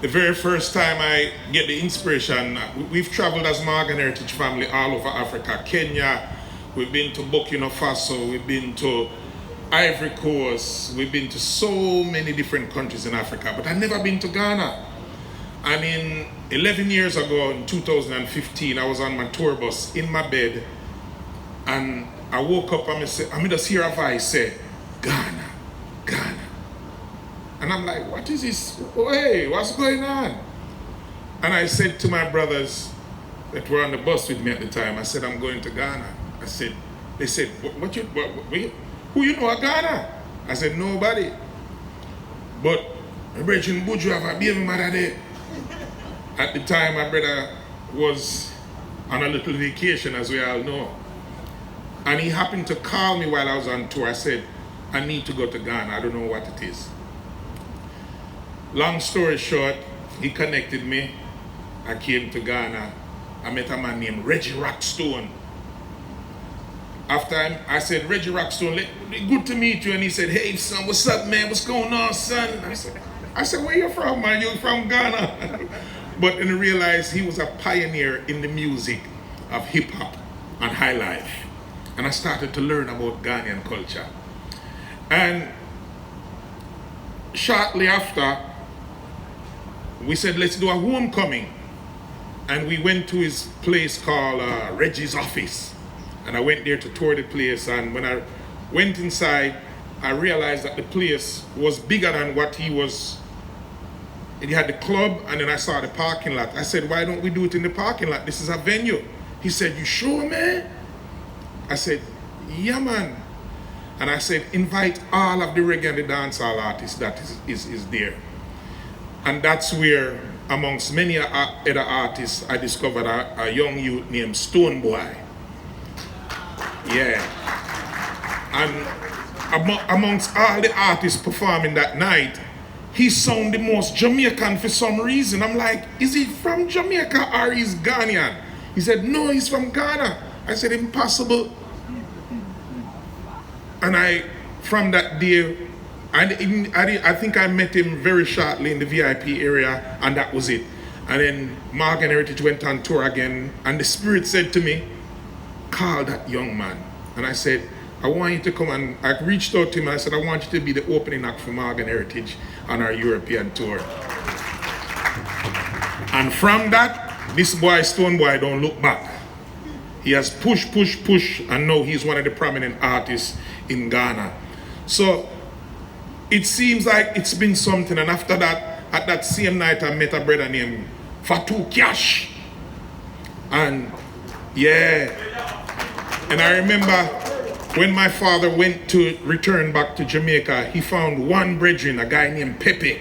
The very first time I get the inspiration, we've traveled as Morgan Heritage family all over Africa, Kenya, we've been to Burkina Faso, we've been to Ivory Coast, we've been to so many different countries in Africa, but I've never been to Ghana. I mean, 11 years ago in 2015, I was on my tour bus in my bed, and I woke up and I just hear a voice say, Ghana, Ghana. And I'm like, what is this? Oh, hey, what's going on? And I said to my brothers that were on the bus with me at the time, I said, I'm going to Ghana. They said, who you know at Ghana? I said, nobody. But my brother in Buju have a baby mother there. At the time, my brother was on a little vacation, as we all know. And he happened to call me while I was on tour. I said, I need to go to Ghana. I don't know what it is. Long story short, he connected me. I came to Ghana. I met a man named Reggie Rockstone. After I said, Reggie Rockstone, good to meet you. And he said, hey, son, what's up, man? What's going on, son? I said, where you from, man? You from Ghana? But then I realized he was a pioneer in the music of hip-hop and high life. And I started to learn about Ghanaian culture. And shortly after, we said, let's do a homecoming. And we went to his place called Reggie's office. And I went there to tour the place. And when I went inside, I realized that the place was bigger than what he was. He had the club, and then I saw the parking lot. I said, why don't we do it in the parking lot? This is a venue. He said, you sure, man? I said, yeah, man. And I said, invite all of the reggae and the dancehall artists that is there. And that's where, amongst many other artists, I discovered a young youth named Stoneboy. Yeah. And amongst all the artists performing that night, he sounded the most Jamaican for some reason. I'm like, is he from Jamaica or he's Ghanaian? He said, no, he's from Ghana. I said, impossible. And from that day, I think I met him very shortly in the VIP area, and that was it. And then Morgan Heritage went on tour again, and the Spirit said to me, call that young man. And I said, I want you to come, and I reached out to him and I said, I want you to be the opening act for Morgan Heritage on our European tour. And from that, this boy, Stoneboy, don't look back. He has pushed, and now he's one of the prominent artists in Ghana. So it seems like it's been something, and after that, at that same night, I met a brother named Fatu Cash. And yeah, and I remember when my father went to return back to Jamaica, he found one brethren, a guy named Pepe,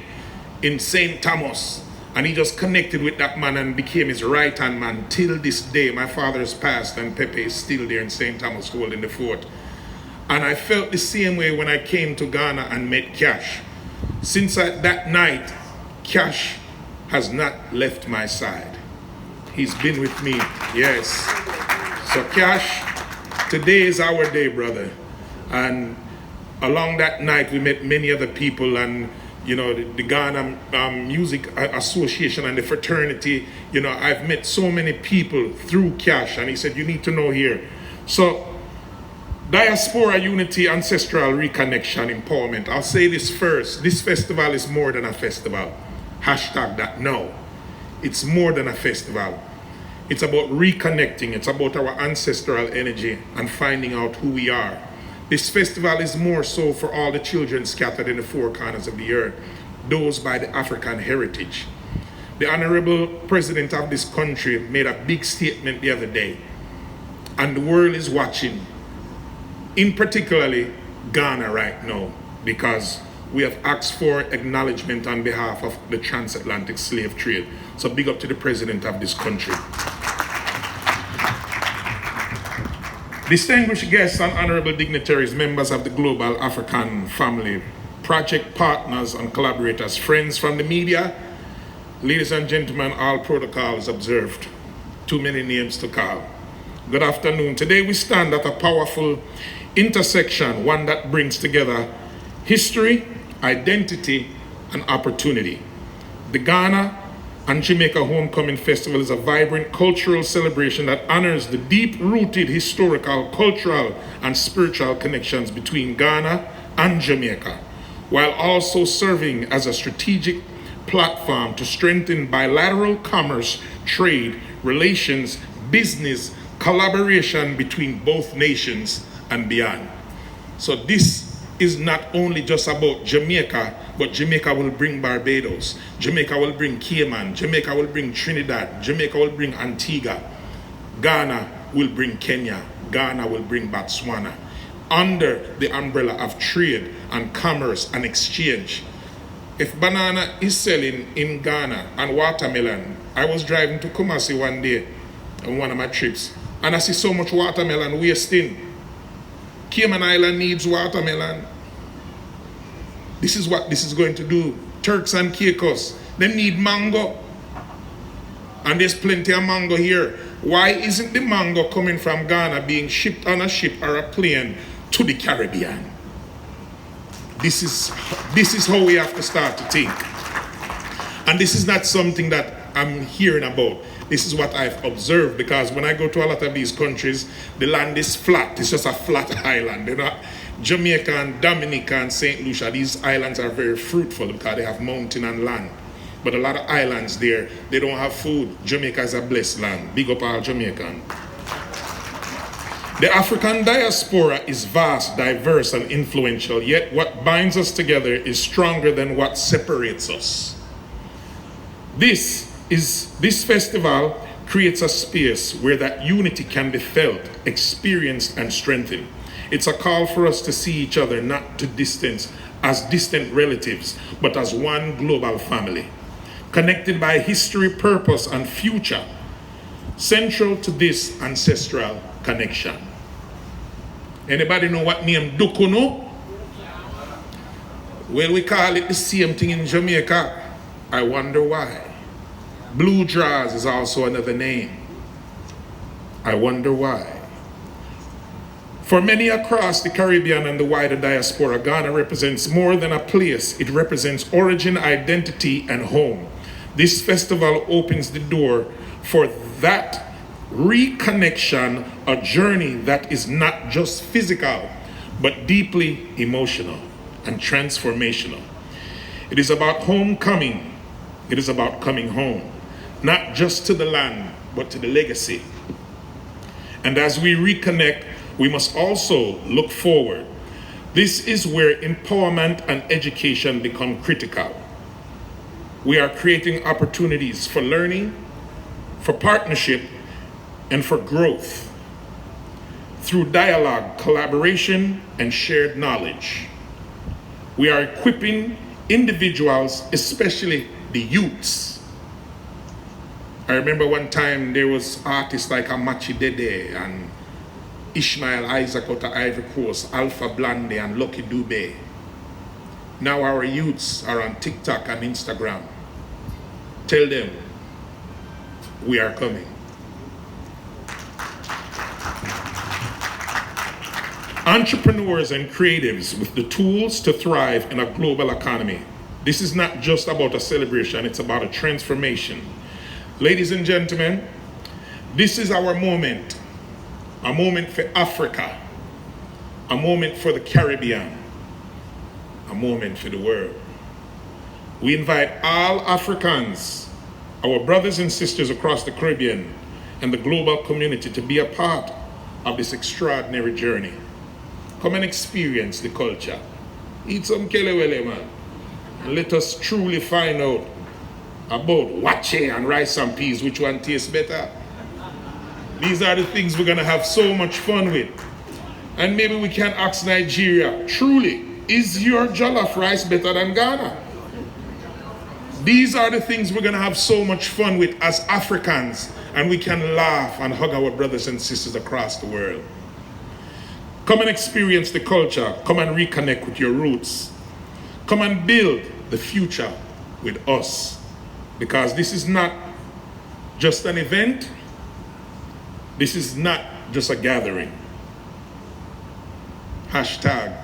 in St. Thomas. And he just connected with that man and became his right-hand man. Till this day, my father has passed and Pepe is still there in St. Thomas holding the fort. And I felt the same way when I came to Ghana and met Cash. Since that night, Cash has not left my side. He's been with me, yes. So Cash, today is our day, brother. And along that night, we met many other people, and you know, the Ghana Music Association and the fraternity. You know, I've met so many people through Cash, and he said, you need to know here. So, diaspora unity, ancestral reconnection, empowerment. I'll say this first. This festival is more than a festival. Hashtag that. No, it's more than a festival. It's about reconnecting. It's about our ancestral energy and finding out who we are. This festival is more so for all the children scattered in the four corners of the earth, those by the African heritage. The Honorable President of this country made a big statement the other day, and the world is watching, in particularly Ghana right now, because we have asked for acknowledgement on behalf of the transatlantic slave trade. So big up to the President of this country. Distinguished guests and honorable dignitaries, members of the global African family, project partners and collaborators, friends from the media, ladies and gentlemen, all protocols observed. Too many names to call. Good afternoon. Today we stand at a powerful intersection, one that brings together history, identity, and opportunity. The Ghana and Jamaica Homecoming Festival is a vibrant cultural celebration that honors the deep-rooted historical, cultural, and spiritual connections between Ghana and Jamaica, while also serving as a strategic platform to strengthen bilateral commerce, trade, relations, business, collaboration between both nations and beyond. So this is not only just about Jamaica, but Jamaica will bring Barbados, Jamaica will bring Cayman, Jamaica will bring Trinidad, Jamaica will bring Antigua, Ghana will bring Kenya, Ghana will bring Botswana, under the umbrella of trade and commerce and exchange. If banana is selling in Ghana and watermelon, I was driving to Kumasi one day on one of my trips, and I see so much watermelon wasting. Cayman Island needs watermelon. This is what this is going to do. Turks and Caicos, they need mango. And there's plenty of mango here. Why isn't the mango coming from Ghana being shipped on a ship or a plane to the Caribbean? This is how we have to start to think. And this is not something that I'm hearing about. This is what I've observed, because when I go to a lot of these countries, the land is flat. It's just a flat island. They're not Jamaica and Dominica and St. Lucia. These islands are very fruitful because they have mountain and land. But a lot of islands there, they don't have food. Jamaica is a blessed land. Big up all Jamaican. The African diaspora is vast, diverse, and influential, yet what binds us together is stronger than what separates us. This festival creates a space where that unity can be felt, experienced, and strengthened. It's a call for us to see each other not as distant relatives, but as one global family, connected by history, purpose, and future, central to this ancestral connection. Anybody know what name Dukuno? Well, we call it the same thing in Jamaica. I wonder why. Blue Draws is also another name. I wonder why. For many across the Caribbean and the wider diaspora, Ghana represents more than a place. It represents origin, identity, and home. This festival opens the door for that reconnection, a journey that is not just physical, but deeply emotional and transformational. It is about homecoming. It is about coming home, not just to the land, but to the legacy. And as we reconnect, we must also look forward. This is where empowerment and education become critical. We are creating opportunities for learning, for partnership, and for growth through dialogue, collaboration, and shared knowledge. We are equipping individuals, especially the youths. I remember one time there was artists like Amachi Dede and Ishmael Isaac out of Ivory Coast, Alpha Blonde and Lucky Dube. Now our youths are on TikTok and Instagram. Tell them we are coming. Entrepreneurs and creatives with the tools to thrive in a global economy. This is not just about a celebration, it's about a transformation. Ladies and gentlemen, this is our moment. A moment for Africa, a moment for the Caribbean, a moment for the world. We invite all Africans, our brothers and sisters across the Caribbean and the global community to be a part of this extraordinary journey. Come and experience the culture. Eat some kelewele, man. And let us truly find out about wache and rice and peas, which one tastes better. These are the things we're gonna have so much fun with. And maybe we can ask Nigeria, truly, is your jollof rice better than Ghana? These are the things we're gonna have so much fun with as Africans, and we can laugh and hug our brothers and sisters across the world. Come and experience the culture. Come and reconnect with your roots. Come and build the future with us. Because this is not just an event. This is not just a gathering. Hashtag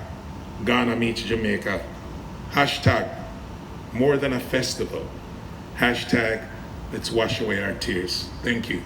Ghana meets Jamaica. Hashtag more than a festival. Hashtag let's wash away our tears. Thank you.